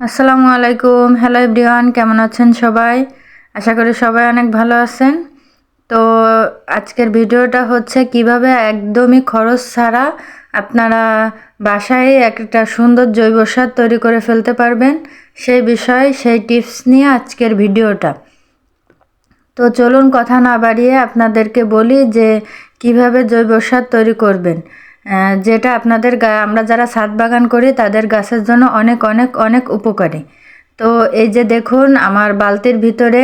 আসসালামু আলাইকুম। Hello everyone, কেমন আছেন সবাই? আশা করি সবাই অনেক ভালো আছেন। তো আজকের ভিডিওটা হচ্ছে কিভাবে একদমই খরচ ছাড়া আপনারা বাসায় একটা সুন্দর জৈব সার তৈরি করে ফেলতে পারবেন, সেই বিষয়ে সেই টিপস নিয়ে আজকের ভিডিওটা। তো চলুন কথা না বাড়িয়ে আপনাদেরকে বলি যে কিভাবে জৈব সার তৈরি করবেন, যেটা আপনাদের আমরা যারা ছাদ বাগান করি তাদের গাছের জন্য অনেক অনেক অনেক উপকারী। তো এই যে দেখুন, আমার বালতির ভিতরে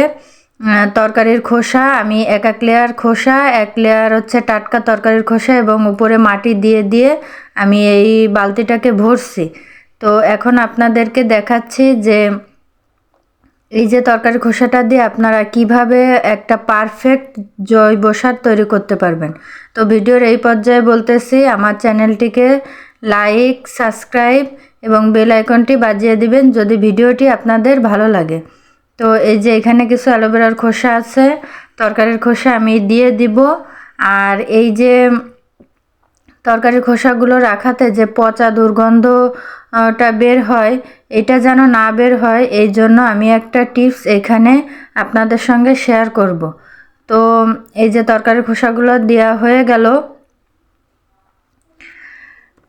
তরকারির খোসা, আমি এক লেয়ার খোসা, এক লেয়ার হচ্ছে টাটকা তরকারির খোসা এবং উপরে মাটি দিয়ে দিয়ে আমি এই বালতিটাকে ভরছি। তো এখন আপনাদেরকে দেখাচ্ছি যে এই যে তরকারি খোসাটা দিয়ে আপনারা কিভাবে একটা পারফেক্ট জৈব সার তৈরি করতে পারবেন। তো ভিডিওর এই পর্যায়ে বলতেছি, আমার চ্যানেলটিকে লাইক, সাবস্ক্রাইব এবং বেল আইকনটি বাজিয়ে দিবেন যদি ভিডিওটি আপনাদের ভালো লাগে। তো এই যে এখানে কিছু অ্যালোভেরার খোসা আছে, তরকারির খোসা আমি দিয়ে দিব। আর এই যে তরকারির খোসাগুলো রাখাতে যে পচা দুর্গন্ধটা বের হয়, এটা যেন না বের হয়, এই জন্য আমি একটা টিপস এখানে আপনাদের সঙ্গে শেয়ার করব। তো এই যে তরকারির খোসাগুলো দেওয়া হয়ে গেল।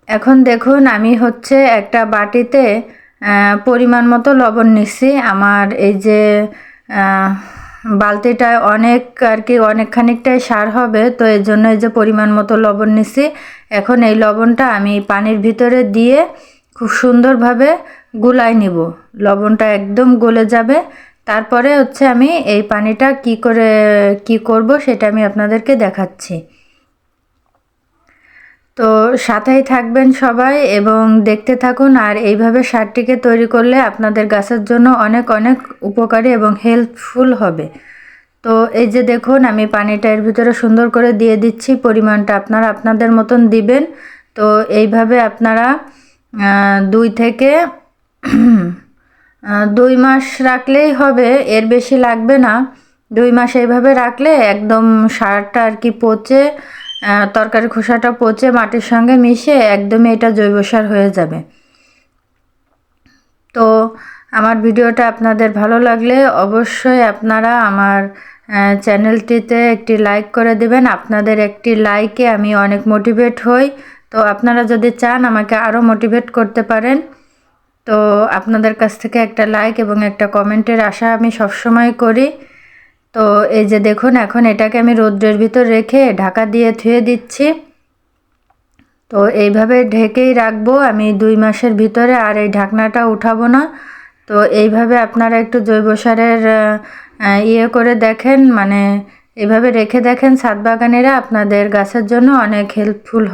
এখন দেখুন, আমি হচ্ছে একটা বাটিতে পরিমাণ মতো লবণ নিচ্ছি। আমার এই যে বালতিটায় অনেক আর কি অনেক খানিকটাই সার হবে, তো এই জন্য এই যে পরিমাণ মতো লবণ নিচ্ছি। এখন এই লবণটা আমি পানির ভিতরে দিয়ে খুব সুন্দরভাবে গুলাই নিব। লবণটা একদম গলে যাবে, তারপরে হচ্ছে আমি এই পানিটা কি করব সেটা আমি আপনাদেরকে দেখাচ্ছি। তো সাথেই থাকবেন সবাই এবং দেখতে থাকুন। আর এইভাবে সারটিকে তৈরি করলে আপনাদের গাছের জন্য অনেক অনেক উপকারী এবং হেল্পফুল হবে। তো এই যে দেখুন, আমি পানিটা এর ভিতরে সুন্দর করে দিয়ে দিচ্ছি। পরিমাণটা আপনারা আপনাদের মতন দিবেন। তো এইভাবে আপনারা 2 থেকে 2 মাস রাখলেই হবে, এর বেশি লাগবে না। 2 মাস এইভাবে রাখলে একদম সারটা আর কি পচে, তরকারি খোসাটা পচে মাটির সঙ্গে মিশে একদমই এটা জৈব সার হয়ে যাবে। তো আমার ভিডিওটা আপনাদের ভালো লাগলে অবশ্যই আপনারা আমার চ্যানেলটিতে একটি লাইক করে দেবেন। আপনাদের একটি লাইকে আমি অনেক মোটিভেট হই। তো আপনারা যদি চান আমাকে আরও মোটিভেট করতে পারেন। তো আপনাদের কাছ থেকে একটা লাইক এবং একটা কমেন্টের আশা আমি সবসময় করি। তো এই যে দেখুন, এখন এটাকে আমি রৌদ্রের ভিতর রেখে ঢাকা দিয়ে ধুয়ে দিচ্ছি। তো এইভাবে ঢেকেই রাখবো আমি 2 মাসের ভিতরে, আর এই ঢাকনাটা উঠাবো না। তো এইভাবে আপনারা একটু জৈব সারের করে দেখেন, মানে এইভাবে রেখে দেখেন, ছাদ বাগানেরা আপনাদের গাছের জন্য অনেক হেল্পফুল